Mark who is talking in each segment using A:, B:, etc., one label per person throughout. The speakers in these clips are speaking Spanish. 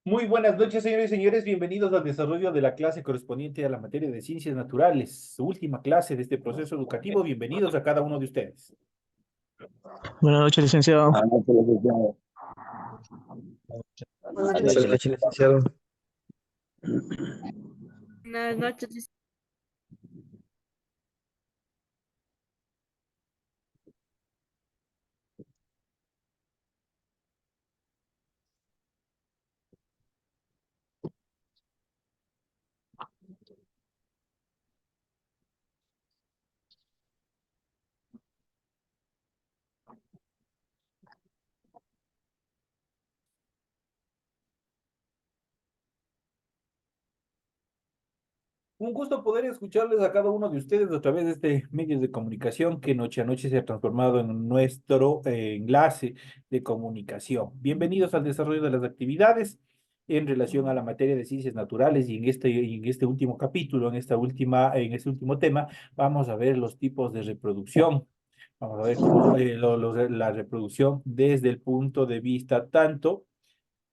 A: Muy buenas noches, señores y señores. Bienvenidos al desarrollo de la clase correspondiente a la materia de ciencias naturales, su última clase de este proceso educativo. Bienvenidos a cada uno de ustedes.
B: Buenas noches, licenciado.
C: Anoche, licenciado.
D: Buenas
C: Buenas
D: noches.
C: noches, licenciado.
D: Buenas noches.
A: Un gusto poder escucharles a cada uno de ustedes a través de este medio de comunicación que noche a noche se ha transformado en nuestro enlace de comunicación. Bienvenidos al desarrollo de las actividades en relación a la materia de ciencias naturales y en este último capítulo, en este último tema, vamos a ver los tipos de reproducción. Vamos a ver cómo la reproducción desde el punto de vista tanto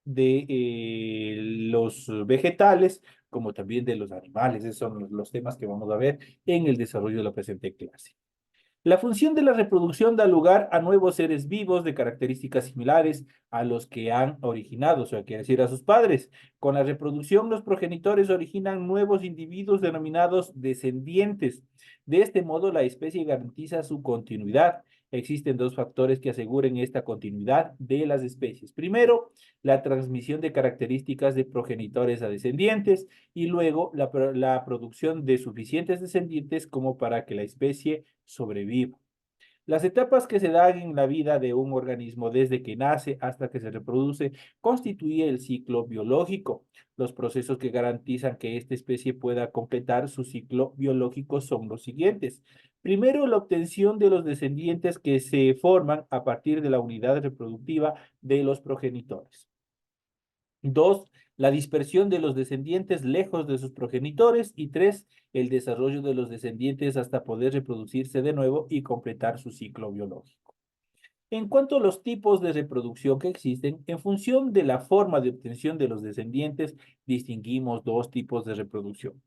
A: de los vegetales como también de los animales. Esos son los temas que vamos a ver en el desarrollo de la presente clase. La función de la reproducción da lugar a nuevos seres vivos de características similares a los que han originado, o sea, quiere decir a sus padres. Con la reproducción, los progenitores originan nuevos individuos denominados descendientes. De este modo, la especie garantiza su continuidad. Existen dos factores que aseguren esta continuidad de las especies. Primero, la transmisión de características de progenitores a descendientes y luego la producción de suficientes descendientes como para que la especie sobreviva. Las etapas que se dan en la vida de un organismo desde que nace hasta que se reproduce constituye el ciclo biológico. Los procesos que garantizan que esta especie pueda completar su ciclo biológico son los siguientes. Primero, la obtención de los descendientes que se forman a partir de la unidad reproductiva de los progenitores. Dos, la dispersión de los descendientes lejos de sus progenitores. Y tres, el desarrollo de los descendientes hasta poder reproducirse de nuevo y completar su ciclo biológico. En cuanto a los tipos de reproducción que existen, en función de la forma de obtención de los descendientes, distinguimos dos tipos de reproducción.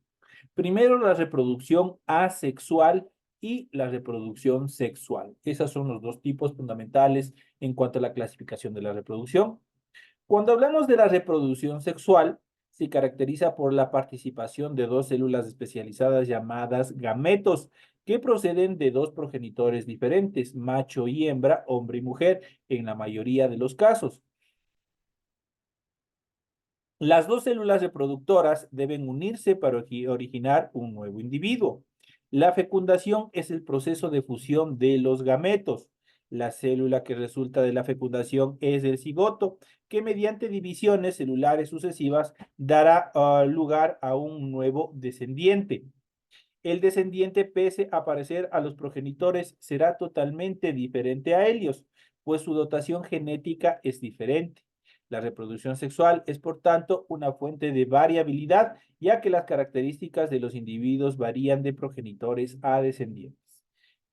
A: Primero, la reproducción asexual y la reproducción sexual. Esos son los dos tipos fundamentales en cuanto a la clasificación de la reproducción. Cuando hablamos de la reproducción sexual, se caracteriza por la participación de dos células especializadas llamadas gametos, que proceden de dos progenitores diferentes, macho y hembra, hombre y mujer, en la mayoría de los casos. Las dos células reproductoras deben unirse para originar un nuevo individuo. La fecundación es el proceso de fusión de los gametos. La célula que resulta de la fecundación es el cigoto, que mediante divisiones celulares sucesivas dará lugar a un nuevo descendiente. El descendiente, pese a parecer a los progenitores, será totalmente diferente a ellos, pues su dotación genética es diferente. La reproducción sexual es, por tanto, una fuente de variabilidad, ya que las características de los individuos varían de progenitores a descendientes.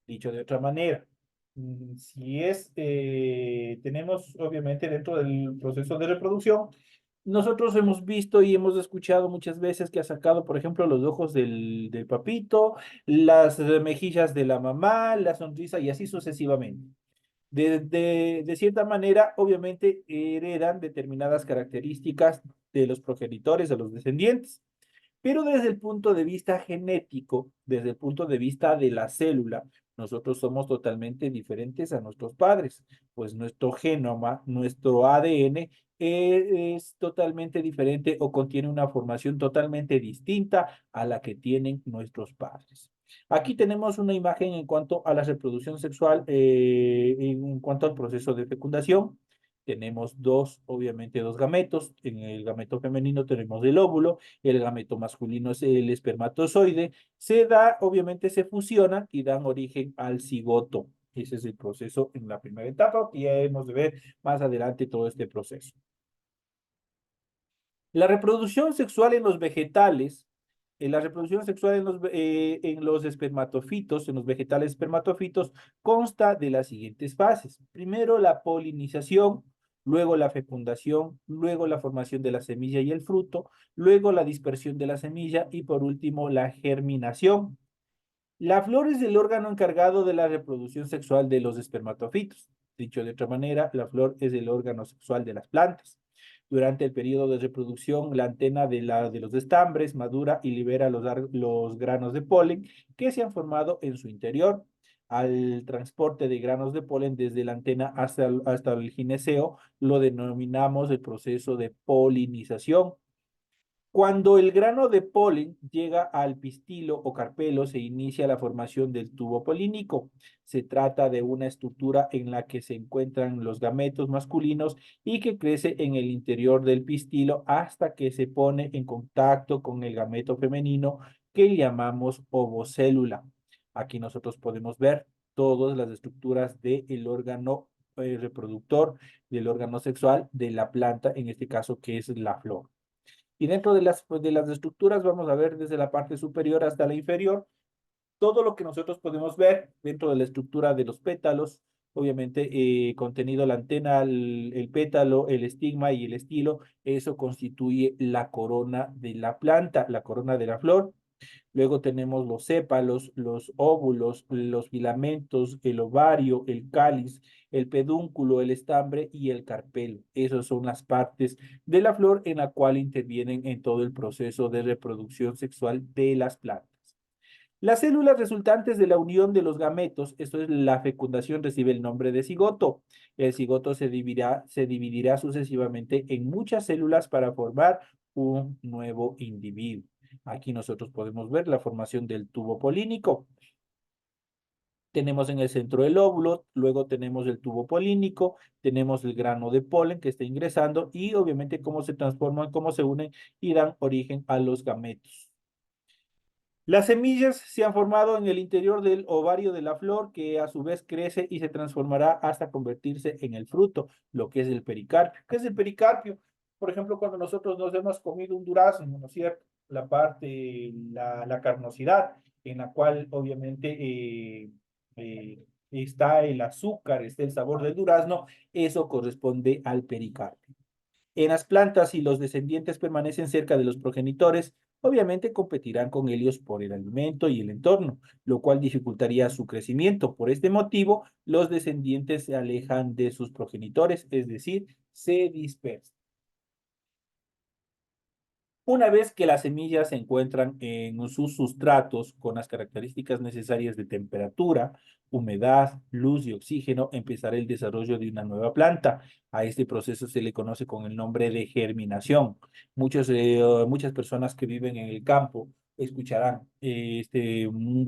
A: Dicho de otra manera, tenemos obviamente dentro del proceso de reproducción, nosotros hemos visto y hemos escuchado muchas veces que ha sacado, por ejemplo, los ojos del papito, las mejillas de la mamá, la sonrisa y así sucesivamente. De cierta manera, obviamente, heredan determinadas características de los progenitores, de los descendientes. Pero desde el punto de vista genético, desde el punto de vista de la célula, nosotros somos totalmente diferentes a nuestros padres, pues nuestro genoma, nuestro ADN es totalmente diferente o contiene una formación totalmente distinta a la que tienen nuestros padres. Aquí tenemos una imagen en cuanto a la reproducción sexual, en cuanto al proceso de fecundación. Tenemos obviamente dos gametos. En el gameto femenino tenemos el óvulo, el gameto masculino es el espermatozoide. Se da, obviamente se fusionan y dan origen al cigoto. Ese es el proceso en la primera etapa y ya hemos de ver más adelante todo este proceso. La reproducción sexual en los vegetales, la reproducción sexual en los espermatofitos, en los vegetales espermatofitos, consta de las siguientes fases. Primero, la polinización, luego la fecundación, luego la formación de la semilla y el fruto, luego la dispersión de la semilla y por último la germinación. La flor es el órgano encargado de la reproducción sexual de los espermatofitos. Dicho de otra manera, la flor es el órgano sexual de las plantas. Durante el periodo de reproducción, la antena de los estambres madura y libera los granos de polen que se han formado en su interior. Al transporte de granos de polen desde la antena hasta el gineceo lo denominamos el proceso de polinización. Cuando el grano de polen llega al pistilo o carpelo, se inicia la formación del tubo polínico. Se trata de una estructura en la que se encuentran los gametos masculinos y que crece en el interior del pistilo hasta que se pone en contacto con el gameto femenino que llamamos ovocélula. Aquí nosotros podemos ver todas las estructuras del órgano reproductor, del órgano sexual de la planta, en este caso que es la flor. Y dentro de las estructuras vamos a ver desde la parte superior hasta la inferior todo lo que nosotros podemos ver dentro de la estructura de los pétalos, obviamente contenido la antena, el pétalo, el estigma y el estilo, eso constituye la corona de la planta, la corona de la flor. Luego tenemos los sépalos, los óvulos, los filamentos, el ovario, el cáliz, el pedúnculo, el estambre y el carpelo. Esas son las partes de la flor en la cual intervienen en todo el proceso de reproducción sexual de las plantas. Las células resultantes de la unión de los gametos, esto es la fecundación, recibe el nombre de cigoto. El cigoto se dividirá sucesivamente en muchas células para formar un nuevo individuo. Aquí nosotros podemos ver la formación del tubo polínico. Tenemos en el centro el óvulo, luego tenemos el tubo polínico, tenemos el grano de polen que está ingresando y obviamente cómo se transforman, cómo se unen y dan origen a los gametos. Las semillas se han formado en el interior del ovario de la flor, que a su vez crece y se transformará hasta convertirse en el fruto, lo que es el pericarpio. ¿Qué es el pericarpio? Por ejemplo, cuando nosotros nos hemos comido un durazno, ¿no es cierto? La parte, la carnosidad, en la cual obviamente está el azúcar, está el sabor del durazno, eso corresponde al pericarpio. En las plantas, si los descendientes permanecen cerca de los progenitores, obviamente competirán con ellos por el alimento y el entorno, lo cual dificultaría su crecimiento. Por este motivo, los descendientes se alejan de sus progenitores, es decir, se dispersan. Una vez que las semillas se encuentran en sus sustratos con las características necesarias de temperatura, humedad, luz y oxígeno, empezará el desarrollo de una nueva planta. A este proceso se le conoce con el nombre de germinación. Muchas personas que viven en el campo escucharán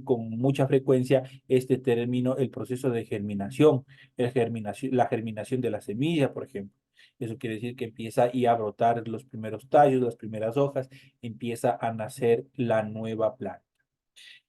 A: con mucha frecuencia este término, el proceso de germinación, la germinación de la semilla, por ejemplo. Eso quiere decir que empieza y a brotar los primeros tallos, las primeras hojas, empieza a nacer la nueva planta.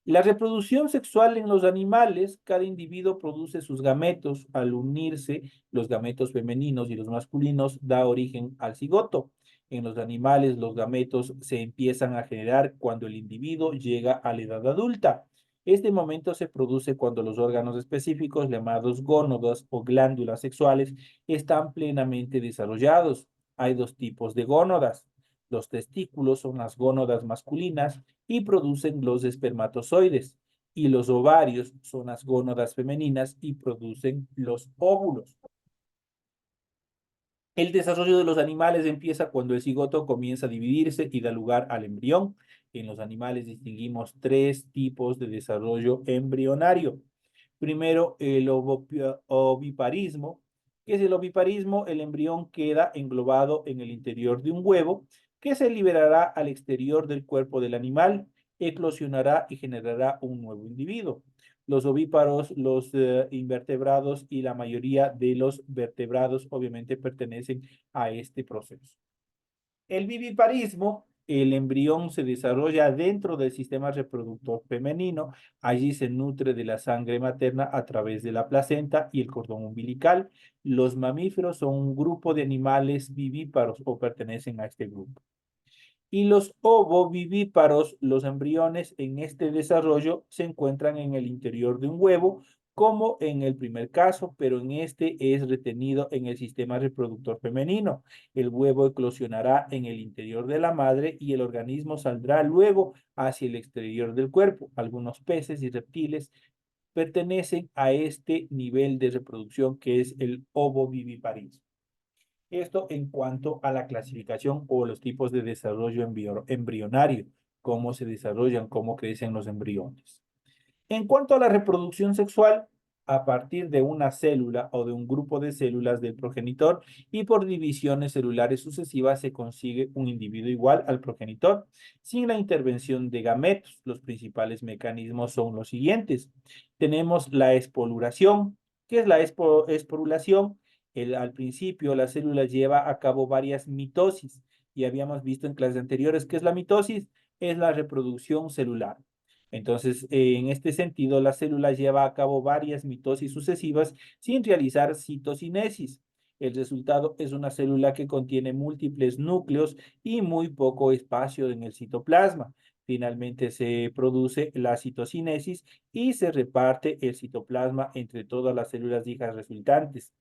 A: La reproducción sexual en los animales, cada individuo produce sus gametos. Al unirse los gametos femeninos y los masculinos, da origen al cigoto. En los animales, los gametos se empiezan a generar cuando el individuo llega a la edad adulta. Este momento se produce cuando los órganos específicos, llamados gónadas o glándulas sexuales, están plenamente desarrollados. Hay dos tipos de gónadas. Los testículos son las gónadas masculinas y producen los espermatozoides, y los ovarios son las gónadas femeninas y producen los óvulos. El desarrollo de los animales empieza cuando el cigoto comienza a dividirse y da lugar al embrión. En los animales distinguimos tres tipos de desarrollo embrionario. Primero, el oviparismo. ¿Qué es el oviparismo? El embrión queda englobado en el interior de un huevo que se liberará al exterior del cuerpo del animal, eclosionará y generará un nuevo individuo. Los ovíparos, los invertebrados y la mayoría de los vertebrados obviamente pertenecen a este proceso. El viviparismo, el embrión se desarrolla dentro del sistema reproductor femenino. Allí se nutre de la sangre materna a través de la placenta y el cordón umbilical. Los mamíferos son un grupo de animales vivíparos o pertenecen a este grupo. Y los ovovivíparos, los embriones en este desarrollo, se encuentran en el interior de un huevo como en el primer caso, pero en este es retenido en el sistema reproductor femenino. El huevo eclosionará en el interior de la madre y el organismo saldrá luego hacia el exterior del cuerpo. Algunos peces y reptiles pertenecen a este nivel de reproducción que es el ovoviviparismo. Esto en cuanto a la clasificación o los tipos de desarrollo embrionario, cómo se desarrollan, cómo crecen los embriones. En cuanto a la reproducción sexual, a partir de una célula o de un grupo de células del progenitor y por divisiones celulares sucesivas se consigue un individuo igual al progenitor sin la intervención de gametos. Los principales mecanismos son los siguientes. Tenemos la esporulación. ¿Qué es la esporulación? Al principio la célula lleva a cabo varias mitosis y habíamos visto en clases anteriores qué es la mitosis, es la reproducción celular. Entonces, en este sentido, la célula lleva a cabo varias mitosis sucesivas sin realizar citocinesis. El resultado es una célula que contiene múltiples núcleos y muy poco espacio en el citoplasma. Finalmente se produce la citocinesis y se reparte el citoplasma entre todas las células hijas resultantes.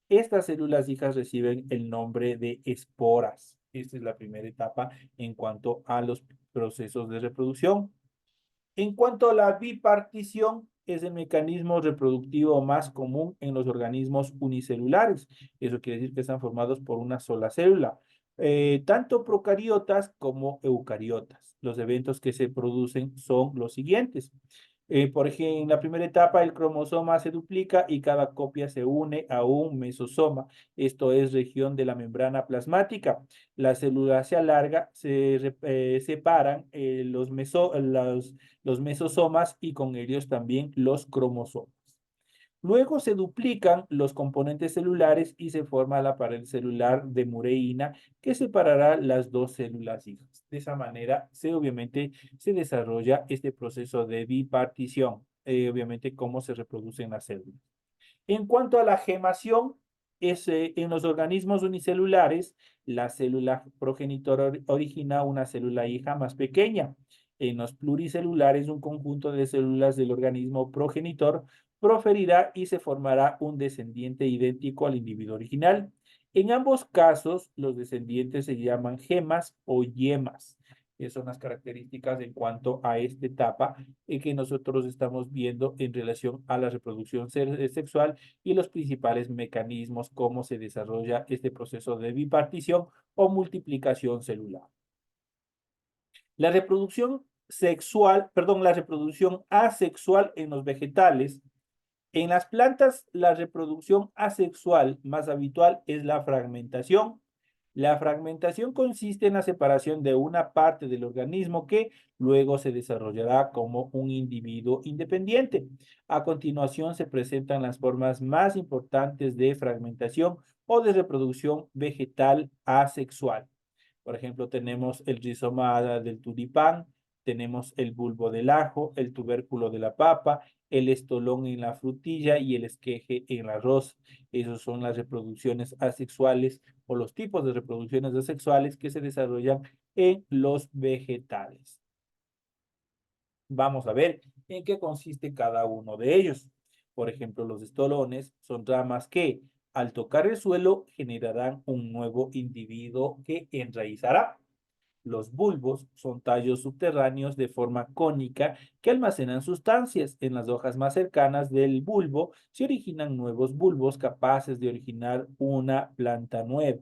A: Estas células hijas reciben el nombre de esporas. Esta es la primera etapa en cuanto a los procesos de reproducción. En cuanto a la bipartición, es el mecanismo reproductivo más común en los organismos unicelulares. Eso quiere decir que están formados por una sola célula, tanto procariotas como eucariotas. Los eventos que se producen son los siguientes. Por ejemplo, en la primera etapa el cromosoma se duplica y cada copia se une a un mesosoma. Esto es región de la membrana plasmática. La célula se alarga, se separan los mesosomas y con ellos también los cromosomas. Luego se duplican los componentes celulares y se forma la pared celular de mureína que separará las dos células hijas. De esa manera, obviamente se desarrolla este proceso de bipartición, obviamente cómo se reproducen las células. En cuanto a la gemación, en los organismos unicelulares, la célula progenitora origina una célula hija más pequeña. En los pluricelulares, un conjunto de células del organismo progenitor proferirá y se formará un descendiente idéntico al individuo original. En ambos casos, los descendientes se llaman gemas o yemas. Esas son las características en cuanto a esta etapa que nosotros estamos viendo en relación a la reproducción sexual y los principales mecanismos, cómo se desarrolla este proceso de bipartición o multiplicación celular. La reproducción sexual, perdón, la reproducción asexual en los vegetales. En las plantas, la reproducción asexual más habitual es la fragmentación. La fragmentación consiste en la separación de una parte del organismo que luego se desarrollará como un individuo independiente. A continuación se presentan las formas más importantes de fragmentación o de reproducción vegetal asexual. Por ejemplo, tenemos el rizoma del tulipán, tenemos el bulbo del ajo, el tubérculo de la papa, el estolón en la frutilla y el esqueje en la rosa. Esas son las reproducciones asexuales o los tipos de reproducciones asexuales que se desarrollan en los vegetales. Vamos a ver en qué consiste cada uno de ellos. Por ejemplo, los estolones son ramas que al tocar el suelo generarán un nuevo individuo que enraizará. Los bulbos son tallos subterráneos de forma cónica que almacenan sustancias. En las hojas más cercanas del bulbo se originan nuevos bulbos capaces de originar una planta nueva.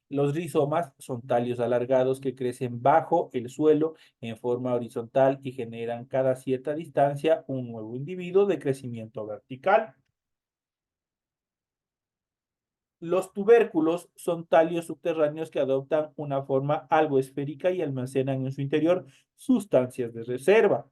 A: Los rizomas son tallos alargados que crecen bajo el suelo en forma horizontal y generan cada cierta distancia un nuevo individuo de crecimiento vertical. Los tubérculos son tallos subterráneos que adoptan una forma algo esférica y almacenan en su interior sustancias de reserva.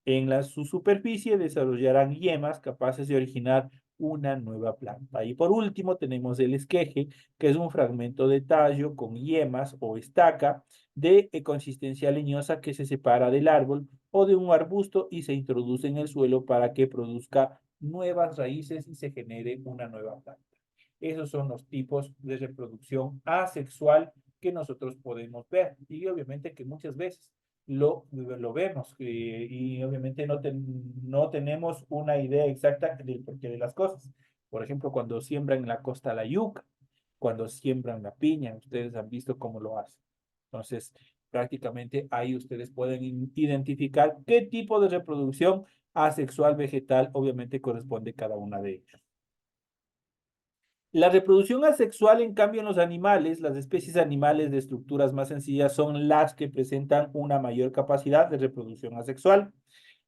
A: En su superficie desarrollarán yemas capaces de originar una nueva planta. Y por último tenemos el esqueje, que es un fragmento de tallo con yemas o estaca de consistencia leñosa que se separa del árbol o de un arbusto y se introduce en el suelo para que produzca nuevas raíces y se genere una nueva planta. Esos son los tipos de reproducción asexual que nosotros podemos ver y obviamente que muchas veces lo vemos y obviamente no tenemos una idea exacta del porqué de las cosas. Por ejemplo, cuando siembran en la costa la yuca, cuando siembran la piña, ustedes han visto cómo lo hacen. Entonces, prácticamente ahí ustedes pueden identificar qué tipo de reproducción asexual vegetal obviamente corresponde cada una de ellas. La reproducción asexual, en cambio, en los animales, las especies animales de estructuras más sencillas son las que presentan una mayor capacidad de reproducción asexual.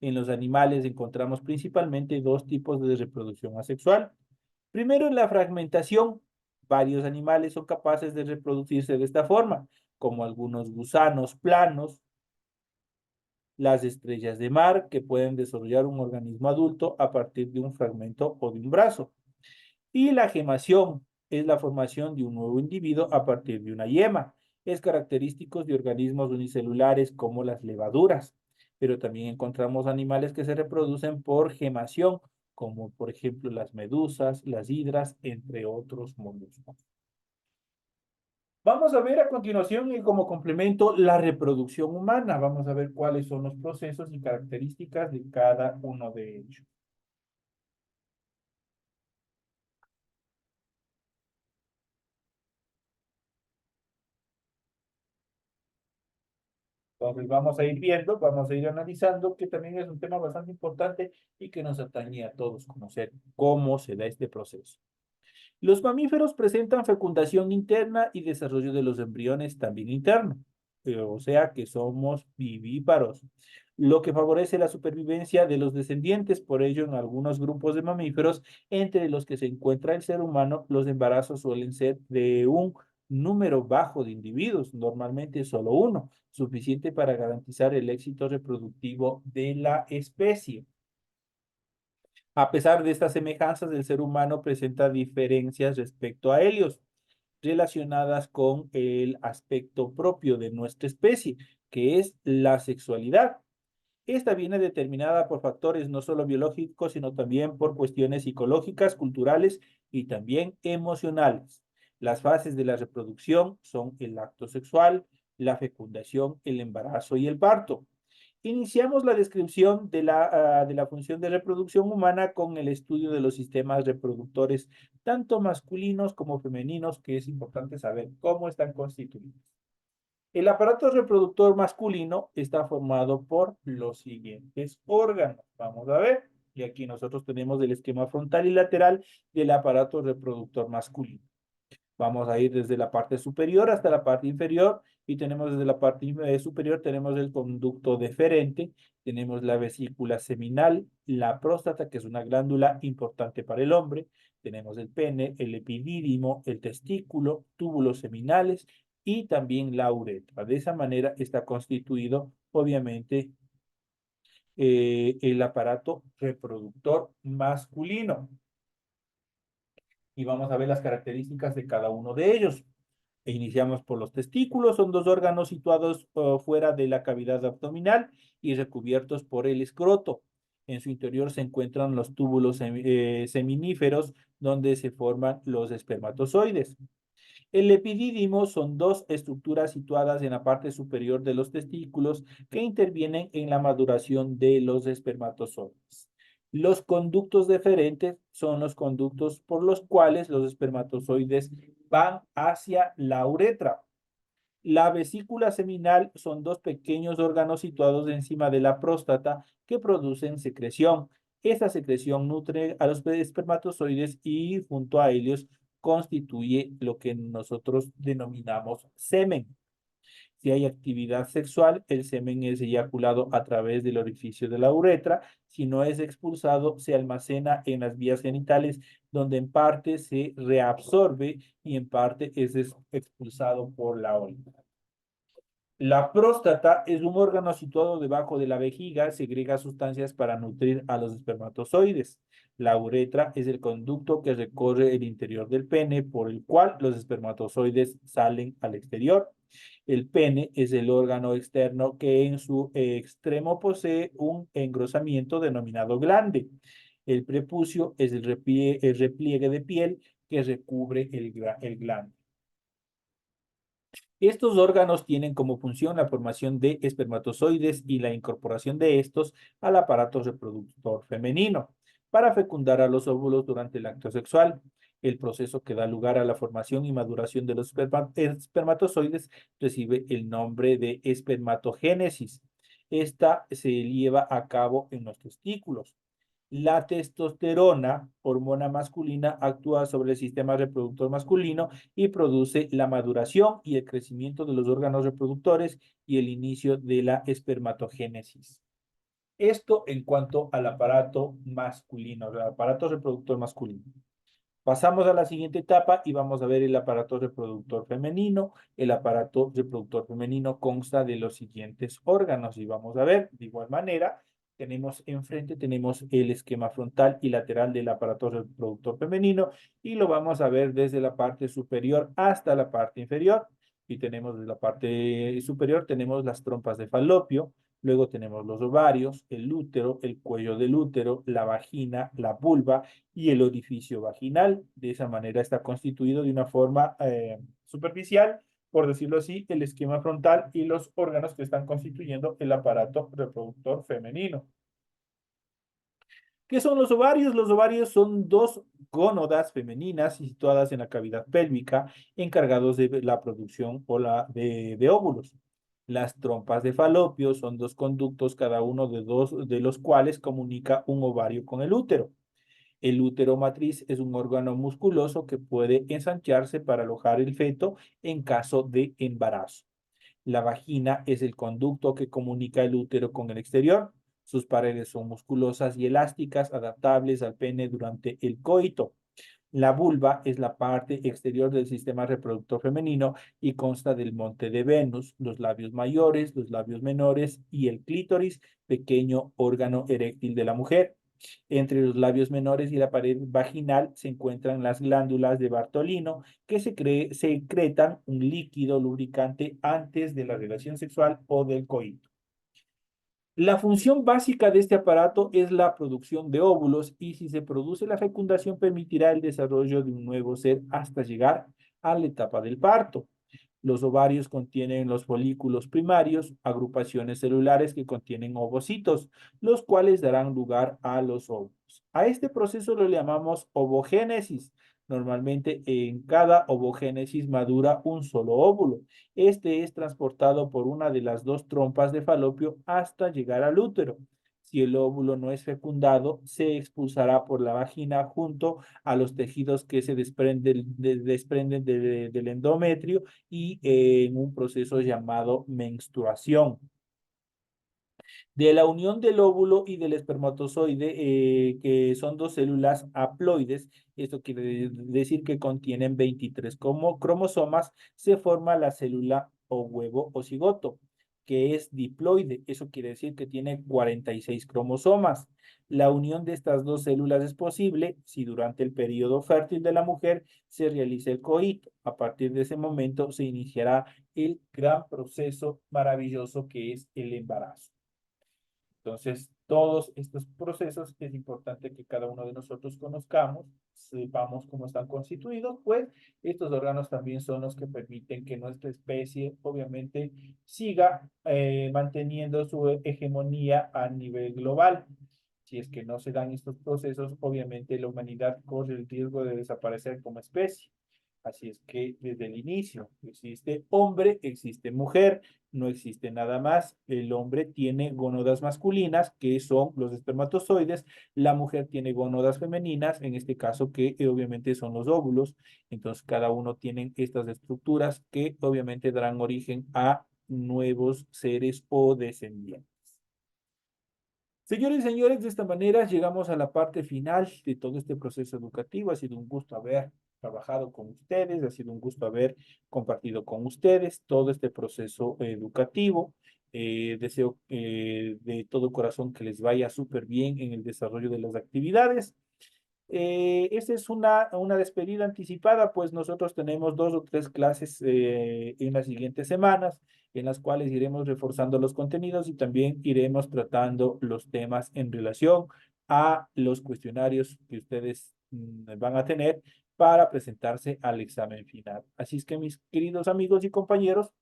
A: En los animales encontramos principalmente dos tipos de reproducción asexual. Primero, en la fragmentación. Varios animales son capaces de reproducirse de esta forma, como algunos gusanos planos, las estrellas de mar, que pueden desarrollar un organismo adulto a partir de un fragmento o de un brazo. Y la gemación es la formación de un nuevo individuo a partir de una yema. Es característico de organismos unicelulares como las levaduras, pero también encontramos animales que se reproducen por gemación, como por ejemplo las medusas, las hidras, entre otros moluscos. Vamos a ver a continuación y como complemento la reproducción humana. Vamos a ver cuáles son los procesos y características de cada uno de ellos. Entonces vamos a ir viendo, vamos a ir analizando, que también es un tema bastante importante y que nos atañe a todos conocer cómo se da este proceso. Los mamíferos presentan fecundación interna y desarrollo de los embriones también interno, o sea que somos vivíparos, lo que favorece la supervivencia de los descendientes. Por ello, en algunos grupos de mamíferos, entre los que se encuentra el ser humano, los embarazos suelen ser de un número bajo de individuos, normalmente solo uno, suficiente para garantizar el éxito reproductivo de la especie. A pesar de estas semejanzas, el ser humano presenta diferencias respecto a ellos, relacionadas con el aspecto propio de nuestra especie, que es la sexualidad. Esta viene determinada por factores no solo biológicos, sino también por cuestiones psicológicas, culturales y también emocionales. Las fases de la reproducción son el acto sexual, la fecundación, el embarazo y el parto. Iniciamos la descripción de la función de reproducción humana con el estudio de los sistemas reproductores, tanto masculinos como femeninos, que es importante saber cómo están constituidos. El aparato reproductor masculino está formado por los siguientes órganos. Vamos a ver. Y aquí nosotros tenemos el esquema frontal y lateral del aparato reproductor masculino. Vamos a ir desde la parte superior hasta la parte inferior y tenemos desde la parte superior tenemos el conducto deferente, tenemos la vesícula seminal, la próstata, que es una glándula importante para el hombre, tenemos el pene, el epidídimo, el testículo, túbulos seminales y también la uretra. De esa manera está constituido, obviamente, el aparato reproductor masculino. Y vamos a ver las características de cada uno de ellos. Iniciamos por los testículos, son dos órganos situados fuera de la cavidad abdominal y recubiertos por el escroto. En su interior se encuentran los túbulos seminíferos donde se forman los espermatozoides. El epidídimo son dos estructuras situadas en la parte superior de los testículos que intervienen en la maduración de los espermatozoides. Los conductos deferentes son los conductos por los cuales los espermatozoides van hacia la uretra. La vesícula seminal son dos pequeños órganos situados encima de la próstata que producen secreción. Esta secreción nutre a los espermatozoides y junto a ellos constituye lo que nosotros denominamos semen. Si hay actividad sexual, el semen es eyaculado a través del orificio de la uretra. Si no es expulsado, se almacena en las vías genitales, donde en parte se reabsorbe y en parte es expulsado por la orina. La próstata es un órgano situado debajo de la vejiga, segrega sustancias para nutrir a los espermatozoides. La uretra es el conducto que recorre el interior del pene, por el cual los espermatozoides salen al exterior. El pene es el órgano externo que en su extremo posee un engrosamiento denominado glande. El prepucio es el repliegue de piel que recubre el glande. Estos órganos tienen como función la formación de espermatozoides y la incorporación de estos al aparato reproductor femenino para fecundar a los óvulos durante el acto sexual. El proceso que da lugar a la formación y maduración de los espermatozoides recibe el nombre de espermatogénesis. Esta se lleva a cabo en los testículos. La testosterona, hormona masculina, actúa sobre el sistema reproductor masculino y produce la maduración y el crecimiento de los órganos reproductores y el inicio de la espermatogénesis. Esto en cuanto al aparato masculino, el aparato reproductor masculino. Pasamos a la siguiente etapa y vamos a ver el aparato reproductor femenino. El aparato reproductor femenino consta de los siguientes órganos y vamos a ver de igual manera. Tenemos el esquema frontal y lateral del aparato reproductor femenino y lo vamos a ver desde la parte superior hasta la parte inferior. Y tenemos desde la parte superior, tenemos las trompas de falopio, luego tenemos los ovarios, el útero, el cuello del útero, la vagina, la vulva y el orificio vaginal. De esa manera está constituido de una forma superficial, por decirlo así, el esquema frontal y los órganos que están constituyendo el aparato reproductor femenino. ¿Qué son los ovarios? Los ovarios son dos gónadas femeninas situadas en la cavidad pélvica, encargados de la producción o de óvulos. Las trompas de falopio son dos conductos, cada uno de los cuales comunica un ovario con el útero. El útero matriz es un órgano musculoso que puede ensancharse para alojar el feto en caso de embarazo. La vagina es el conducto que comunica el útero con el exterior. Sus paredes son musculosas y elásticas, adaptables al pene durante el coito. La vulva es la parte exterior del sistema reproductor femenino y consta del monte de Venus, los labios mayores, los labios menores y el clítoris, pequeño órgano eréctil de la mujer. Entre los labios menores y la pared vaginal se encuentran las glándulas de Bartolino que secretan un líquido lubricante antes de la relación sexual o del coito. La función básica de este aparato es la producción de óvulos y si se produce la fecundación permitirá el desarrollo de un nuevo ser hasta llegar a la etapa del parto. Los ovarios contienen los folículos primarios, agrupaciones celulares que contienen ovocitos, los cuales darán lugar a los óvulos. A este proceso lo llamamos ovogénesis. Normalmente en cada ovogénesis madura un solo óvulo. Este es transportado por una de las dos trompas de falopio hasta llegar al útero. Si el óvulo no es fecundado, se expulsará por la vagina junto a los tejidos que se desprenden del endometrio y en un proceso llamado menstruación. De la unión del óvulo y del espermatozoide, que son dos células haploides, esto quiere decir que contienen 23 cromosomas, se forma la célula o huevo o cigoto, que es diploide, eso quiere decir que tiene 46 cromosomas. La unión de estas dos células es posible si durante el periodo fértil de la mujer se realiza el coito. A partir de ese momento se iniciará el gran proceso maravilloso que es el embarazo. Entonces, todos estos procesos es importante que cada uno de nosotros conozcamos, sepamos cómo están constituidos, pues estos órganos también son los que permiten que nuestra especie, obviamente, siga manteniendo su hegemonía a nivel global. Si es que no se dan estos procesos, obviamente la humanidad corre el riesgo de desaparecer como especie. Así es que desde el inicio existe hombre, existe mujer, no existe nada más. El hombre tiene gónadas masculinas, que son los espermatozoides. La mujer tiene gónadas femeninas, en este caso que obviamente son los óvulos. Entonces cada uno tiene estas estructuras que obviamente darán origen a nuevos seres o descendientes. Señores y señores, de esta manera llegamos a la parte final de todo este proceso educativo. Ha sido un gusto haber trabajado con ustedes, ha sido un gusto haber compartido con ustedes todo este proceso educativo. Deseo de todo corazón que les vaya súper bien en el desarrollo de las actividades. Esta es una despedida anticipada, pues nosotros tenemos 2 o 3 clases en las siguientes semanas, en las cuales iremos reforzando los contenidos y también iremos tratando los temas en relación a los cuestionarios que ustedes van a tener para presentarse al examen final. Así es que, mis queridos amigos y compañeros,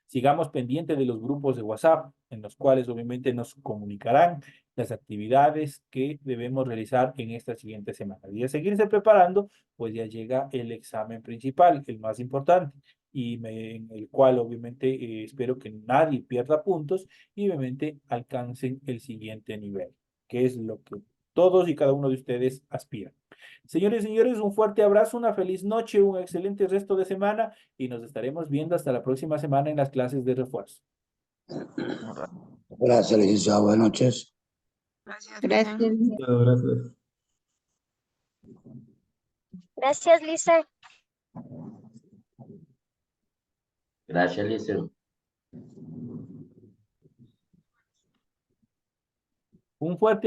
A: sigamos pendientes de los grupos de WhatsApp, en los cuales obviamente nos comunicarán las actividades que debemos realizar en esta siguiente semana. Y a seguirse preparando, pues ya llega el examen principal, el más importante, en el cual obviamente espero que nadie pierda puntos y obviamente alcancen el siguiente nivel, que es lo que todos y cada uno de ustedes aspiran. Señores y señores, un fuerte abrazo, una feliz noche, un excelente resto de semana y nos estaremos viendo hasta la próxima semana en las clases de refuerzo.
C: Gracias, licenciado. Buenas noches.
D: Gracias.
E: Gracias.
F: Gracias, Lisa.
G: Gracias, Liceo.
A: Un fuerte